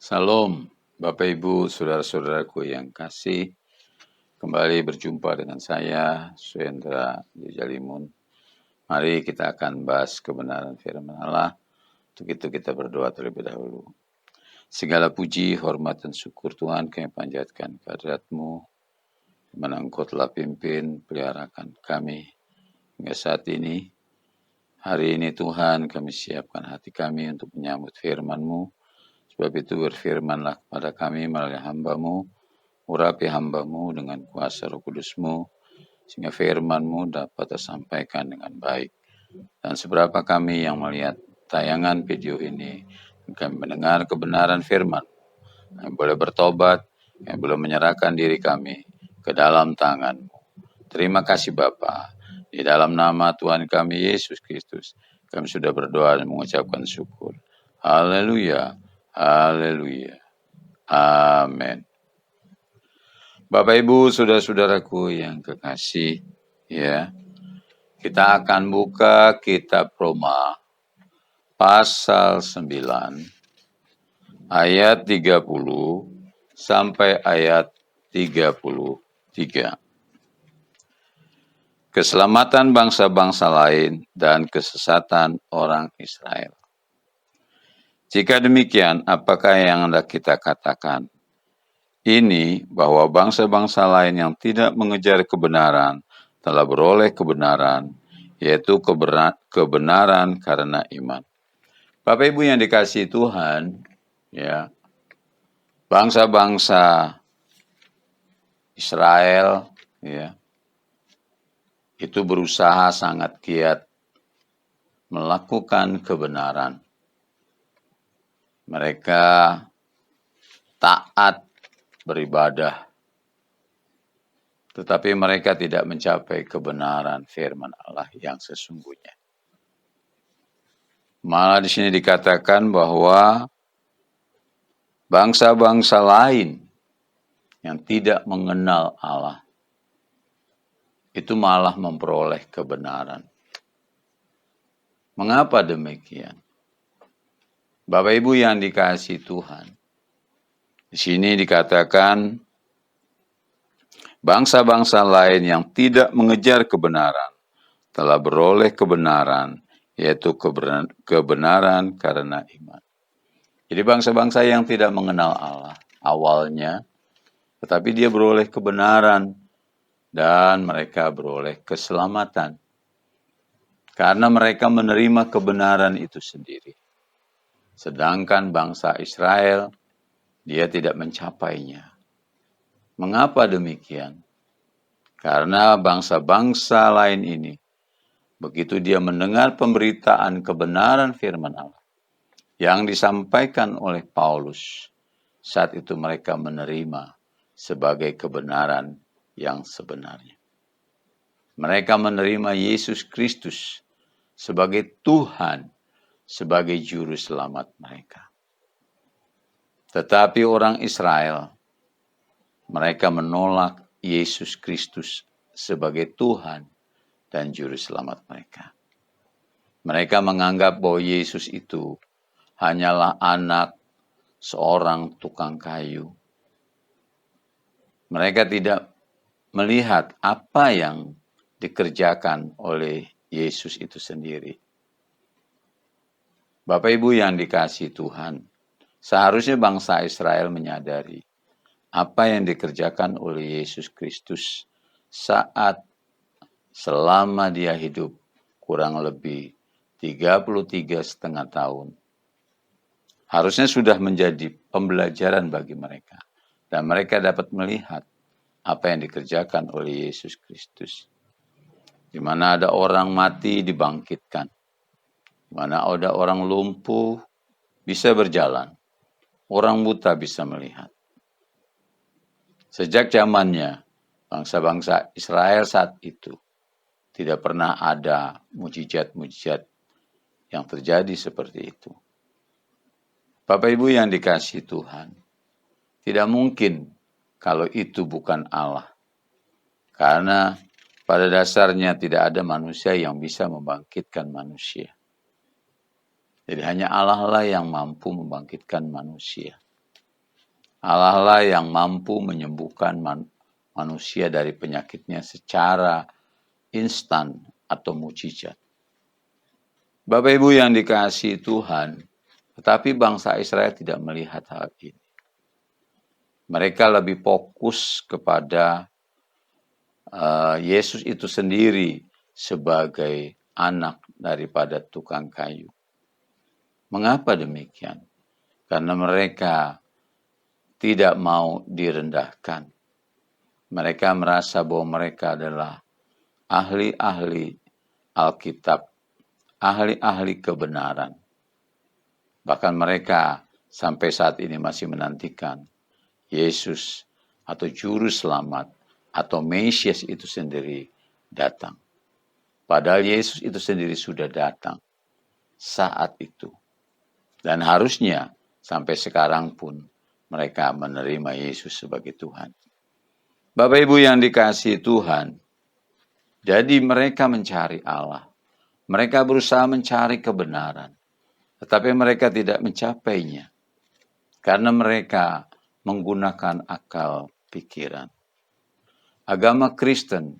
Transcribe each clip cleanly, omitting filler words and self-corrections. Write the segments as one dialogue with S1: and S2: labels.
S1: Salam, Bapak Ibu, saudara-saudaraku yang kasih. Kembali berjumpa dengan saya, Suendra Jalimun. Mari kita akan bahas kebenaran firman Allah. Untuk itu kita berdoa terlebih dahulu. Segala puji, hormat, dan syukur Tuhan kami panjatkan kehadirat-Mu. Dimana Engkau telah pimpin, peliharakan kami hingga saat ini. Hari ini Tuhan kami siapkan hati kami untuk menyambut firman-Mu. Sebab itu berfirmanlah kepada kami melalui hamba-Mu, urapi hamba-Mu dengan kuasa Roh Kudus-Mu, sehingga firman-Mu dapat tersampaikan dengan baik. Dan seberapa kami yang melihat tayangan video ini, kami mendengar kebenaran firman, kami boleh bertobat, kami boleh menyerahkan diri kami ke dalam tangan-Mu. Terima kasih Bapa. Di dalam nama Tuhan kami Yesus Kristus, kami sudah berdoa dan mengucapkan syukur. Haleluya. Haleluya. Amin. Bapak Ibu, saudara-saudaraku yang kekasih, ya. Kita akan buka kitab Roma pasal 9 ayat 30 sampai ayat 33. Keselamatan bangsa-bangsa lain dan kesesatan orang Israel. Jika demikian, apakah yang hendak kita katakan? Ini bahwa bangsa-bangsa lain yang tidak mengejar kebenaran telah beroleh kebenaran, yaitu kebenaran karena iman. Bapak Ibu yang dikasihi Tuhan, ya, bangsa-bangsa Israel, ya, itu berusaha sangat giat melakukan kebenaran. Mereka taat beribadah, tetapi mereka tidak mencapai kebenaran firman Allah yang sesungguhnya. Malah di sini dikatakan bahwa bangsa-bangsa lain yang tidak mengenal Allah itu malah memperoleh kebenaran. Mengapa demikian? Bapak Ibu yang dikasihi Tuhan, di sini dikatakan bangsa-bangsa lain yang tidak mengejar kebenaran telah beroleh kebenaran, yaitu kebenaran karena iman. Jadi bangsa-bangsa yang tidak mengenal Allah awalnya, tetapi dia beroleh kebenaran dan mereka beroleh keselamatan. Karena mereka menerima kebenaran itu sendiri. Sedangkan bangsa Israel, dia tidak mencapainya. Mengapa demikian? Karena bangsa-bangsa lain ini, begitu dia mendengar pemberitaan kebenaran firman Allah yang disampaikan oleh Paulus, saat itu mereka menerima sebagai kebenaran yang sebenarnya. Mereka menerima Yesus Kristus sebagai Tuhan, sebagai juru selamat mereka. Tetapi orang Israel, mereka menolak Yesus Kristus sebagai Tuhan dan juru selamat mereka. Mereka menganggap bahwa Yesus itu hanyalah anak seorang tukang kayu. Mereka tidak melihat apa yang dikerjakan oleh Yesus itu sendiri. Bapak Ibu yang dikasihi Tuhan, seharusnya bangsa Israel menyadari apa yang dikerjakan oleh Yesus Kristus saat selama dia hidup kurang lebih 33,5 tahun. Harusnya sudah menjadi pembelajaran bagi mereka. Dan mereka dapat melihat apa yang dikerjakan oleh Yesus Kristus. Di mana ada orang mati dibangkitkan. Di mana ada orang lumpuh bisa berjalan. Orang buta bisa melihat. Sejak zamannya, bangsa-bangsa Israel saat itu tidak pernah ada mujizat-mujizat yang terjadi seperti itu. Bapak Ibu yang dikasihi Tuhan, tidak mungkin kalau itu bukan Allah. Karena pada dasarnya tidak ada manusia yang bisa membangkitkan manusia. Jadi hanya Allah lah yang mampu membangkitkan manusia. Allah lah yang mampu menyembuhkan manusia dari penyakitnya secara instan atau mujizat. Bapak Ibu yang dikasihi Tuhan, tetapi bangsa Israel tidak melihat hal ini. Mereka lebih fokus kepada Yesus itu sendiri sebagai anak daripada tukang kayu. Mengapa demikian? Karena mereka tidak mau direndahkan. Mereka merasa bahwa mereka adalah ahli-ahli Alkitab, ahli-ahli kebenaran. Bahkan mereka sampai saat ini masih menantikan Yesus atau Juru Selamat atau Mesias itu sendiri datang. Padahal Yesus itu sendiri sudah datang saat itu. Dan harusnya sampai sekarang pun mereka menerima Yesus sebagai Tuhan. Bapak Ibu yang dikasihi Tuhan, jadi mereka mencari Allah. Mereka berusaha mencari kebenaran. Tetapi mereka tidak mencapainya. Karena mereka menggunakan akal pikiran. Agama Kristen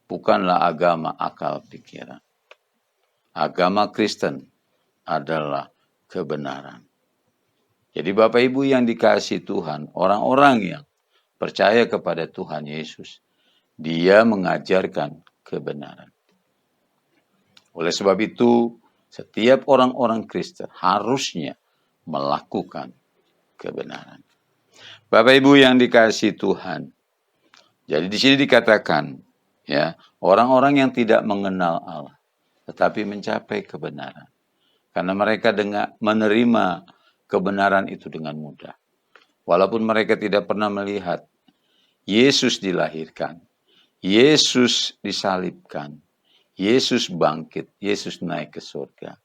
S1: bukanlah agama akal pikiran. Agama Kristen adalah kebenaran. Jadi Bapak Ibu yang dikasihi Tuhan, orang-orang yang percaya kepada Tuhan Yesus, Dia mengajarkan kebenaran. Oleh sebab itu, setiap orang-orang Kristen harusnya melakukan kebenaran. Bapak Ibu yang dikasihi Tuhan, jadi di sini dikatakan, ya, orang-orang yang tidak mengenal Allah, tetapi mencapai kebenaran. Karena mereka menerima kebenaran itu dengan mudah. Walaupun mereka tidak pernah melihat Yesus dilahirkan, Yesus disalibkan, Yesus bangkit, Yesus naik ke surga.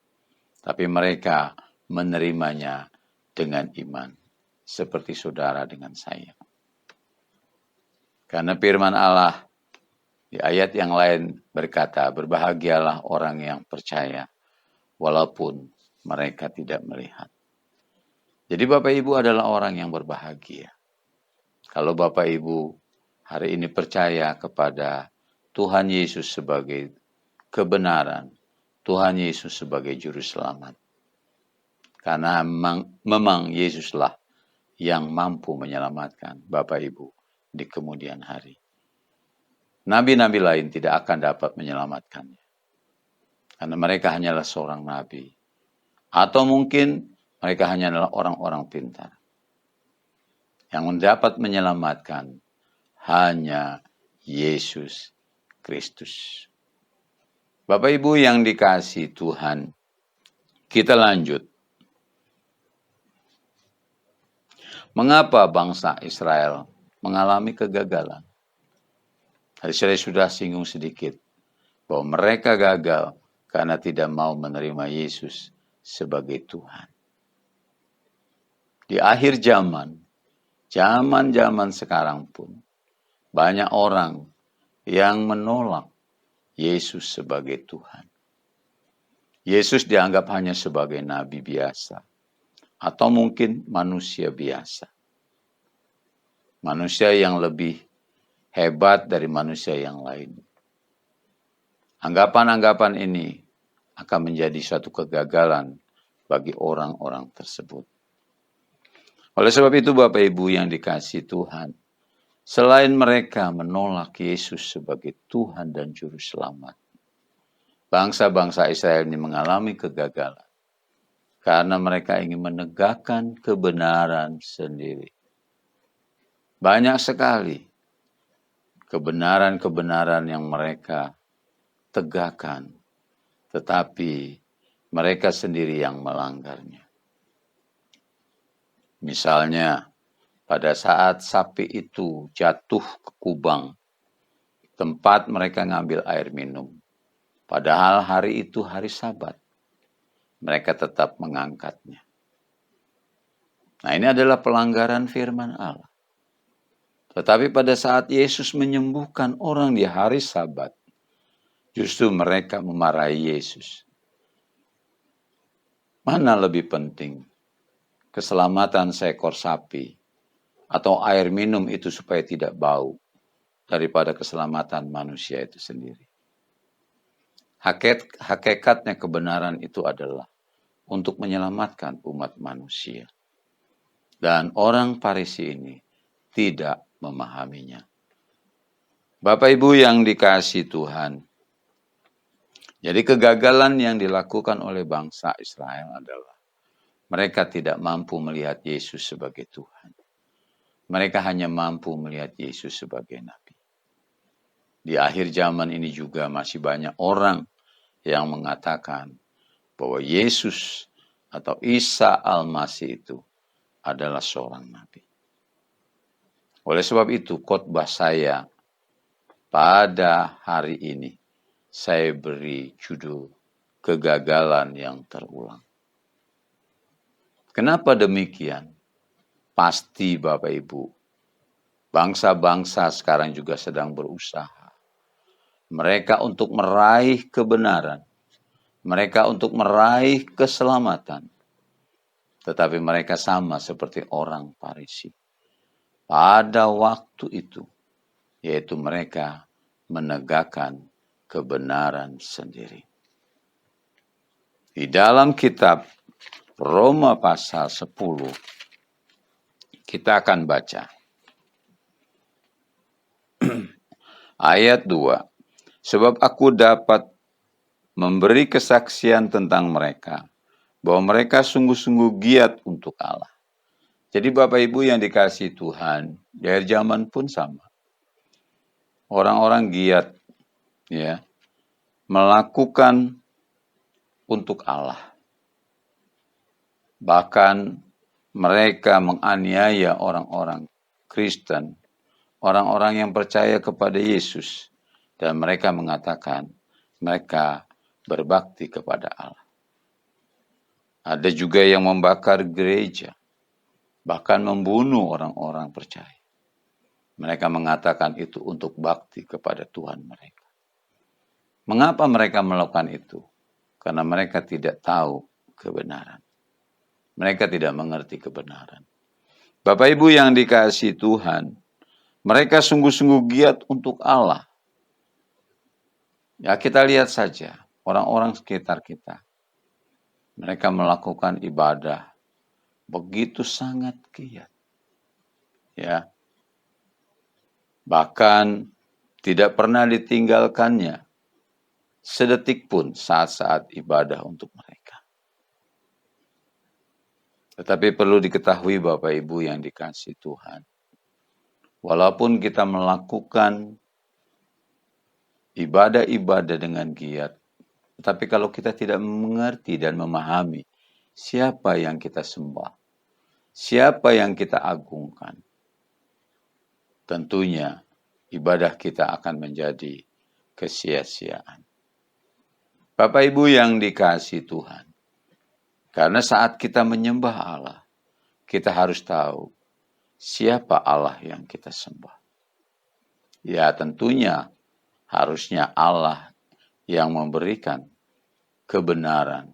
S1: Tapi mereka menerimanya dengan iman. Seperti saudara dengan saya. Karena firman Allah di ayat yang lain berkata, berbahagialah orang yang percaya walaupun mereka tidak melihat. Jadi Bapak Ibu adalah orang yang berbahagia. Kalau Bapak Ibu hari ini percaya kepada Tuhan Yesus sebagai kebenaran, Tuhan Yesus sebagai juru selamat. Karena memang Yesuslah yang mampu menyelamatkan Bapak Ibu di kemudian hari. Nabi-nabi lain tidak akan dapat menyelamatkannya. Karena mereka hanyalah seorang nabi. Atau mungkin mereka hanyalah orang-orang pintar. Yang mendapat menyelamatkan hanya Yesus Kristus. Bapak Ibu yang dikasihi Tuhan, kita lanjut. Mengapa bangsa Israel mengalami kegagalan? Tadi saya sudah singgung sedikit bahwa mereka gagal karena tidak mau menerima Yesus sebagai Tuhan. Di akhir zaman sekarang pun, banyak orang yang menolak Yesus sebagai Tuhan. Yesus dianggap hanya sebagai nabi biasa, atau mungkin manusia biasa. Manusia yang lebih hebat dari manusia yang lain. Anggapan-anggapan ini akan menjadi suatu kegagalan bagi orang-orang tersebut. Oleh sebab itu Bapak Ibu yang dikasihi Tuhan, selain mereka menolak Yesus sebagai Tuhan dan Juru Selamat, bangsa-bangsa Israel ini mengalami kegagalan karena mereka ingin menegakkan kebenaran sendiri. Banyak sekali kebenaran-kebenaran yang mereka tegakkan, tetapi mereka sendiri yang melanggarnya. Misalnya, pada saat sapi itu jatuh ke kubang, tempat mereka ngambil air minum. Padahal hari itu hari Sabat, mereka tetap mengangkatnya. Nah, ini adalah pelanggaran firman Allah. Tetapi pada saat Yesus menyembuhkan orang di hari Sabat, justru mereka memarahi Yesus. Mana lebih penting? Keselamatan seekor sapi atau air minum itu supaya tidak bau daripada keselamatan manusia itu sendiri. Hakikatnya kebenaran itu adalah untuk menyelamatkan umat manusia. Dan orang Farisi ini tidak memahaminya. Bapak Ibu yang dikasihi Tuhan, jadi kegagalan yang dilakukan oleh bangsa Israel adalah mereka tidak mampu melihat Yesus sebagai Tuhan. Mereka hanya mampu melihat Yesus sebagai Nabi. Di akhir zaman ini juga masih banyak orang yang mengatakan bahwa Yesus atau Isa Al-Masih itu adalah seorang Nabi. Oleh sebab itu, khotbah saya pada hari ini, saya beri judul Kegagalan yang Terulang. Kenapa demikian? Pasti Bapak Ibu, bangsa-bangsa sekarang juga sedang berusaha. Mereka untuk meraih kebenaran. Mereka untuk meraih keselamatan. Tetapi mereka sama seperti orang Farisi. Pada waktu itu, yaitu mereka menegakkan kebenaran sendiri. Di dalam kitab Roma pasal 10, kita akan baca ayat 2. Sebab aku dapat memberi kesaksian tentang mereka, bahwa mereka sungguh-sungguh giat untuk Allah. Jadi Bapak Ibu yang dikasihi Tuhan, di akhir zaman pun sama. Orang-orang giat ya melakukan untuk Allah. Bahkan mereka menganiaya orang-orang Kristen, orang-orang yang percaya kepada Yesus, dan mereka mengatakan mereka berbakti kepada Allah. Ada juga yang membakar gereja, bahkan membunuh orang-orang percaya. Mereka mengatakan itu untuk bakti kepada Tuhan mereka. Mengapa mereka melakukan itu? Karena mereka tidak tahu kebenaran. Mereka tidak mengerti kebenaran. Bapak Ibu yang dikasihi Tuhan, mereka sungguh-sungguh giat untuk Allah. Ya, kita lihat saja orang-orang sekitar kita. Mereka melakukan ibadah begitu sangat giat. Ya. Bahkan tidak pernah ditinggalkannya sedetik pun saat-saat ibadah untuk mereka. Tetapi perlu diketahui Bapak Ibu yang dikasihi Tuhan. Walaupun kita melakukan ibadah-ibadah dengan giat, tetapi kalau kita tidak mengerti dan memahami siapa yang kita sembah, siapa yang kita agungkan, tentunya ibadah kita akan menjadi kesia-siaan. Bapak Ibu yang dikasihi Tuhan, karena saat kita menyembah Allah, kita harus tahu siapa Allah yang kita sembah. Ya tentunya harusnya Allah yang memberikan kebenaran,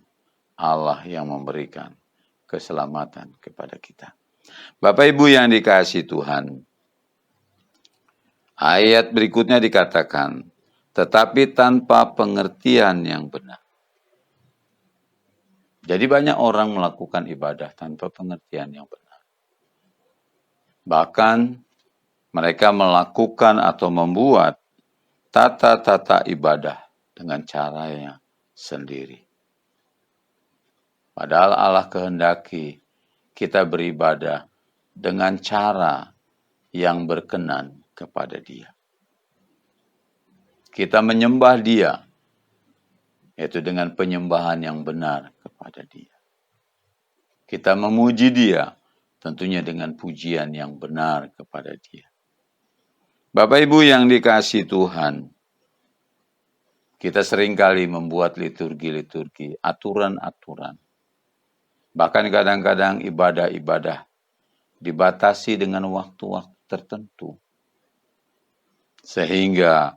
S1: Allah yang memberikan keselamatan kepada kita. Bapak Ibu yang dikasihi Tuhan, ayat berikutnya dikatakan, tetapi tanpa pengertian yang benar. Jadi banyak orang melakukan ibadah tanpa pengertian yang benar. Bahkan mereka melakukan atau membuat tata-tata ibadah dengan caranya sendiri. Padahal Allah kehendaki kita beribadah dengan cara yang berkenan kepada Dia. Kita menyembah Dia, yaitu dengan penyembahan yang benar kepada Dia. Kita memuji Dia, tentunya dengan pujian yang benar kepada Dia. Bapak Ibu yang dikasihi Tuhan, kita seringkali membuat liturgi-liturgi, aturan-aturan. Bahkan kadang-kadang ibadah-ibadah dibatasi dengan waktu-waktu tertentu. Sehingga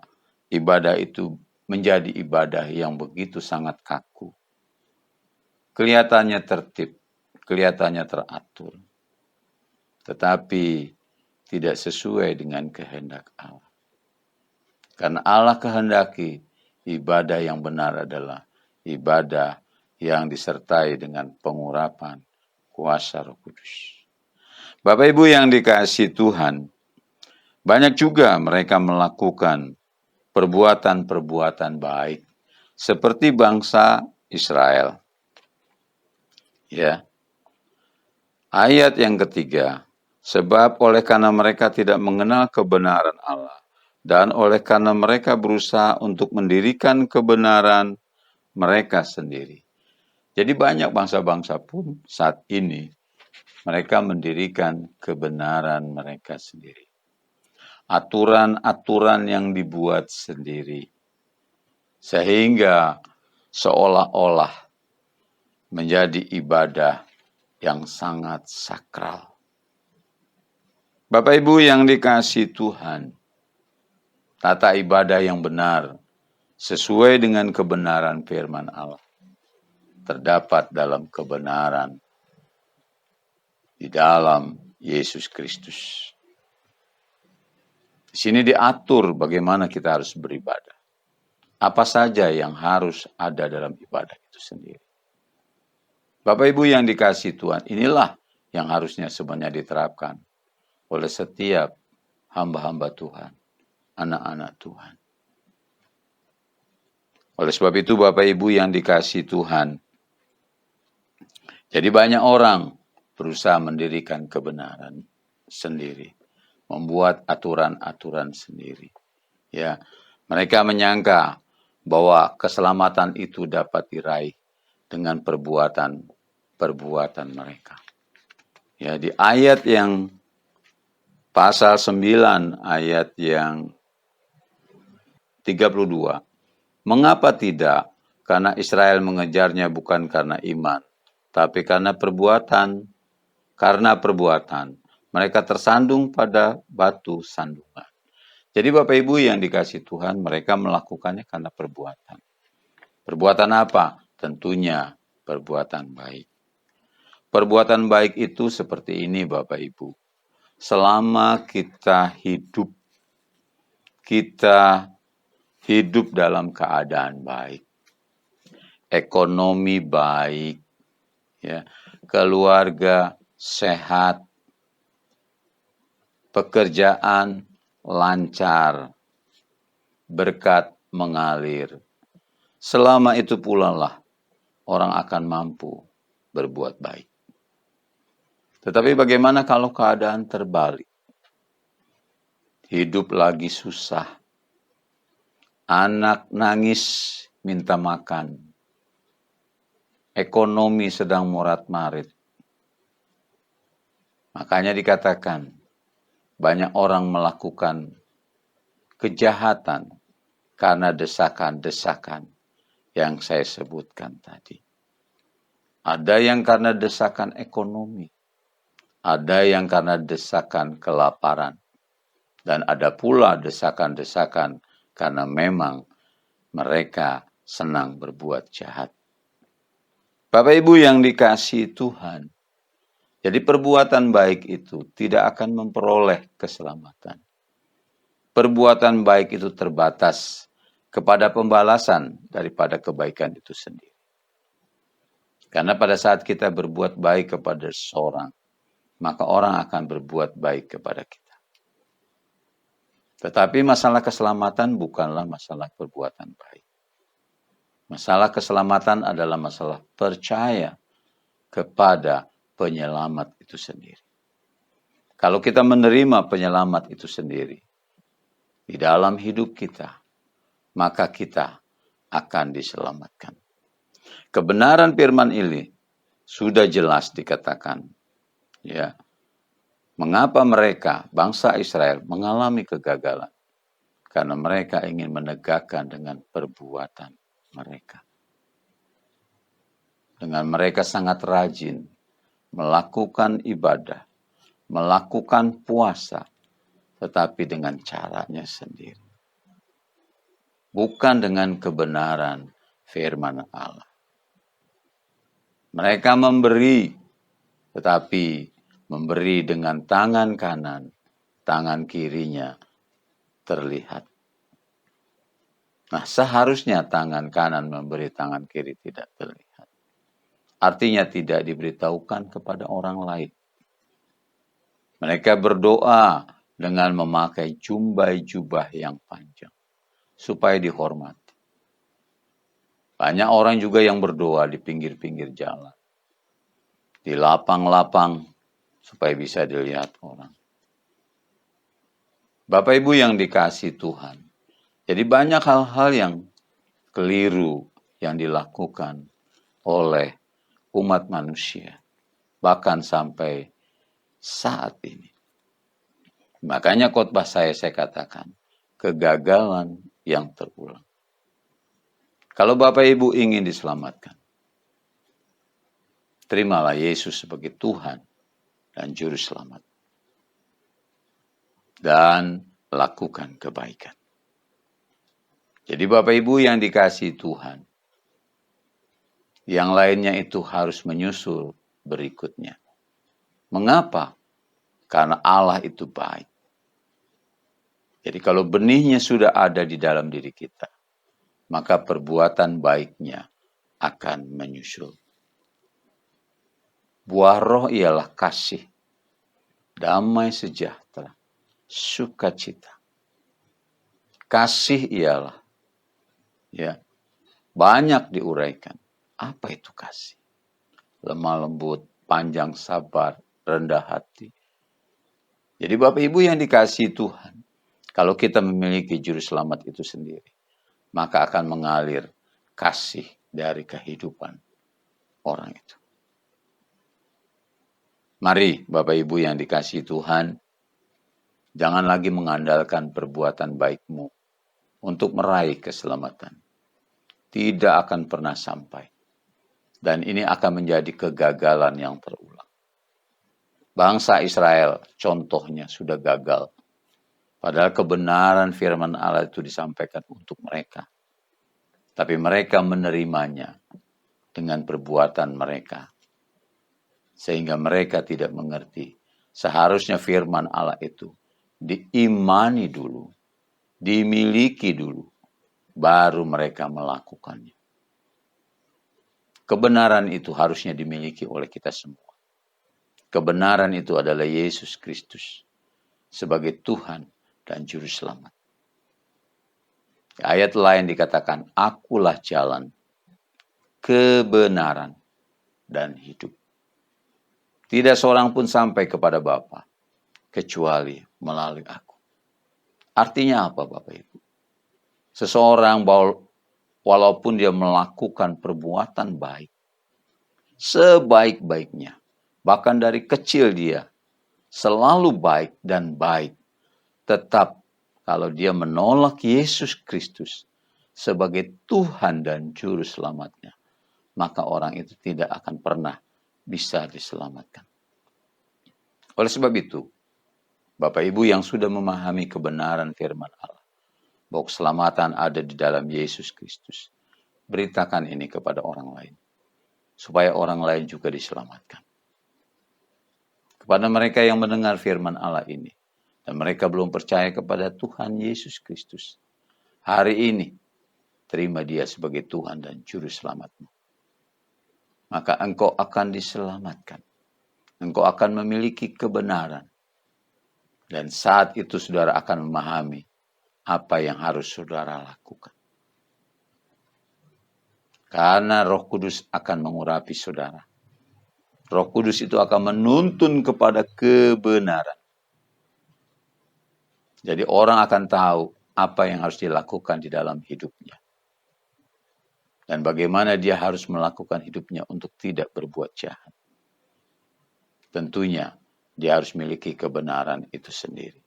S1: ibadah itu menjadi ibadah yang begitu sangat kaku. Kelihatannya tertib, kelihatannya teratur. Tetapi tidak sesuai dengan kehendak Allah. Karena Allah kehendaki ibadah yang benar adalah ibadah yang disertai dengan pengurapan kuasa Roh Kudus. Bapak Ibu yang dikasihi Tuhan, banyak juga mereka melakukan perbuatan-perbuatan baik seperti bangsa Israel. Ya. Ayat yang ketiga, sebab oleh karena mereka tidak mengenal kebenaran Allah dan oleh karena mereka berusaha untuk mendirikan kebenaran mereka sendiri. Jadi banyak bangsa-bangsa pun saat ini mereka mendirikan kebenaran mereka sendiri. Aturan-aturan yang dibuat sendiri. Sehingga seolah-olah menjadi ibadah yang sangat sakral. Bapak Ibu yang dikasihi Tuhan, tata ibadah yang benar sesuai dengan kebenaran firman Allah terdapat dalam kebenaran di dalam Yesus Kristus. Di sini diatur bagaimana kita harus beribadah. Apa saja yang harus ada dalam ibadah itu sendiri. Bapak Ibu yang dikasihi Tuhan, inilah yang harusnya sebenarnya diterapkan oleh setiap hamba-hamba Tuhan, anak-anak Tuhan. Oleh sebab itu Bapak Ibu yang dikasihi Tuhan, jadi banyak orang berusaha mendirikan kebenaran sendiri, membuat aturan-aturan sendiri. Ya, mereka menyangka bahwa keselamatan itu dapat diraih dengan perbuatan mereka. Ya, di ayat yang pasal 9 ayat yang 32. Mengapa tidak? Karena Israel mengejarnya bukan karena iman, tapi karena perbuatan. Karena perbuatan, mereka tersandung pada batu sandungan. Jadi Bapak Ibu yang dikasihi Tuhan, mereka melakukannya karena perbuatan. Perbuatan apa? Tentunya perbuatan baik. Perbuatan baik itu seperti ini Bapak Ibu. Selama kita hidup dalam keadaan baik. Ekonomi baik, ya, keluarga sehat, pekerjaan lancar, berkat mengalir. Selama itu pula lah orang akan mampu berbuat baik. Tetapi bagaimana kalau keadaan terbalik? Hidup lagi susah. Anak nangis minta makan. Ekonomi sedang morat-marit. Makanya dikatakan banyak orang melakukan kejahatan karena desakan-desakan yang saya sebutkan tadi. Ada yang karena desakan ekonomi. Ada yang karena desakan kelaparan. Dan ada pula desakan-desakan karena memang mereka senang berbuat jahat. Bapak Ibu yang dikasihi Tuhan, jadi perbuatan baik itu tidak akan memperoleh keselamatan. Perbuatan baik itu terbatas kepada pembalasan daripada kebaikan itu sendiri. Karena pada saat kita berbuat baik kepada seseorang, maka orang akan berbuat baik kepada kita. Tetapi masalah keselamatan bukanlah masalah perbuatan baik. Masalah keselamatan adalah masalah percaya kepada penyelamat itu sendiri. Kalau kita menerima penyelamat itu sendiri di dalam hidup kita, maka kita akan diselamatkan. Kebenaran firman ini sudah jelas dikatakan. Ya, mengapa mereka, bangsa Israel, mengalami kegagalan? Karena mereka ingin menegakkan dengan perbuatan mereka. Dengan mereka sangat rajin melakukan ibadah, melakukan puasa, tetapi dengan caranya sendiri. Bukan dengan kebenaran firman Allah. Mereka memberi, tetapi memberi dengan tangan kanan, tangan kirinya terlihat. Nah, seharusnya tangan kanan memberi, tangan kiri tidak terlihat. Artinya tidak diberitahukan kepada orang lain. Mereka berdoa dengan memakai jumbai jubah yang panjang supaya dihormati. Banyak orang juga yang berdoa di pinggir-pinggir jalan, di lapang-lapang supaya bisa dilihat orang. Bapak Ibu yang dikasihi Tuhan, jadi banyak hal-hal yang keliru yang dilakukan oleh umat manusia, bahkan sampai saat ini. Makanya khotbah saya katakan, kegagalan yang terulang. Kalau Bapak Ibu ingin diselamatkan, terimalah Yesus sebagai Tuhan dan Juru Selamat. Dan lakukan kebaikan. Jadi Bapak Ibu yang dikasihi Tuhan, yang lainnya itu harus menyusul berikutnya. Mengapa? Karena Allah itu baik. Jadi kalau benihnya sudah ada di dalam diri kita, maka perbuatan baiknya akan menyusul. Buah roh ialah kasih, damai sejahtera, sukacita. Kasih ialah banyak diuraikan. Apa itu kasih? Lemah lembut, panjang sabar, rendah hati. Jadi Bapak Ibu yang dikasihi Tuhan, kalau kita memiliki juru selamat itu sendiri, maka akan mengalir kasih dari kehidupan orang itu. Mari Bapak Ibu yang dikasihi Tuhan, jangan lagi mengandalkan perbuatan baikmu untuk meraih keselamatan. Tidak akan pernah sampai. Dan ini akan menjadi kegagalan yang terulang. Bangsa Israel contohnya sudah gagal. Padahal kebenaran firman Allah itu disampaikan untuk mereka. Tapi mereka menerimanya dengan perbuatan mereka. Sehingga mereka tidak mengerti. Seharusnya firman Allah itu diimani dulu. Dimiliki dulu. Baru mereka melakukannya. Kebenaran itu harusnya dimiliki oleh kita semua. Kebenaran itu adalah Yesus Kristus sebagai Tuhan dan Juru Selamat. Ayat lain dikatakan, akulah jalan, kebenaran, dan hidup. Tidak seorang pun sampai kepada Bapa kecuali melalui aku. Artinya apa Bapak Ibu? Seseorang walaupun dia melakukan perbuatan baik, sebaik-baiknya, bahkan dari kecil dia selalu baik dan baik, tetap kalau dia menolak Yesus Kristus sebagai Tuhan dan Juru Selamatnya, maka orang itu tidak akan pernah bisa diselamatkan. Oleh sebab itu, Bapak Ibu yang sudah memahami kebenaran firman Allah, bahwa keselamatan ada di dalam Yesus Kristus, beritakan ini kepada orang lain, supaya orang lain juga diselamatkan. Kepada mereka yang mendengar firman Allah ini, dan mereka belum percaya kepada Tuhan Yesus Kristus, hari ini, terima dia sebagai Tuhan dan Juru Selamatmu. Maka engkau akan diselamatkan. Engkau akan memiliki kebenaran. Dan saat itu saudara akan memahami apa yang harus saudara lakukan. Karena Roh Kudus akan mengurapi saudara. Roh Kudus itu akan menuntun kepada kebenaran. Jadi orang akan tahu apa yang harus dilakukan di dalam hidupnya. Dan bagaimana dia harus melakukan hidupnya untuk tidak berbuat jahat. Tentunya dia harus miliki kebenaran itu sendiri.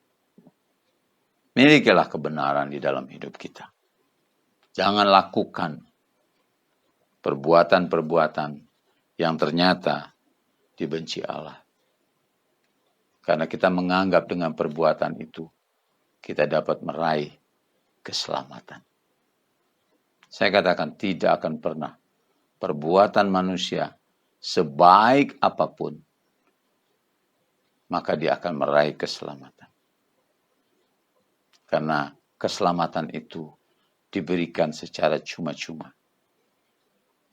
S1: Milikilah kebenaran di dalam hidup kita. Jangan lakukan perbuatan-perbuatan yang ternyata dibenci Allah. Karena kita menganggap dengan perbuatan itu, kita dapat meraih keselamatan. Saya katakan tidak akan pernah perbuatan manusia sebaik apapun, maka dia akan meraih keselamatan. Karena keselamatan itu diberikan secara cuma-cuma.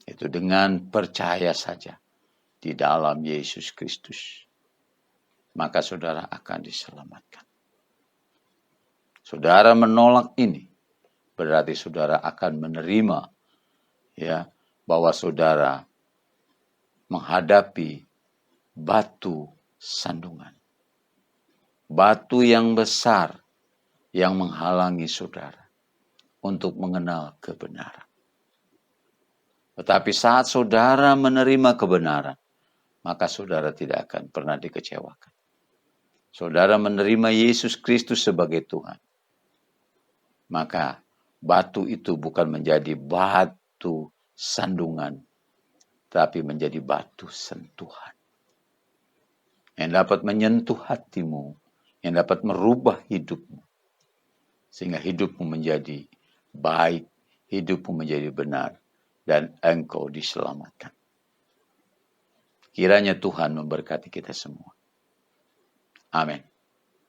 S1: Itu dengan percaya saja di dalam Yesus Kristus. Maka saudara akan diselamatkan. Saudara menolak ini, berarti saudara akan menerima ya bahwa saudara menghadapi batu sandungan. Batu yang besar yang menghalangi saudara untuk mengenal kebenaran. Tetapi saat saudara menerima kebenaran, maka saudara tidak akan pernah dikecewakan. Saudara menerima Yesus Kristus sebagai Tuhan, maka batu itu bukan menjadi batu sandungan, tapi menjadi batu sentuhan. Yang dapat menyentuh hatimu, yang dapat merubah hidupmu. Sehingga hidupmu menjadi baik, hidupmu menjadi benar, dan engkau diselamatkan. Kiranya Tuhan memberkati kita semua. Amin.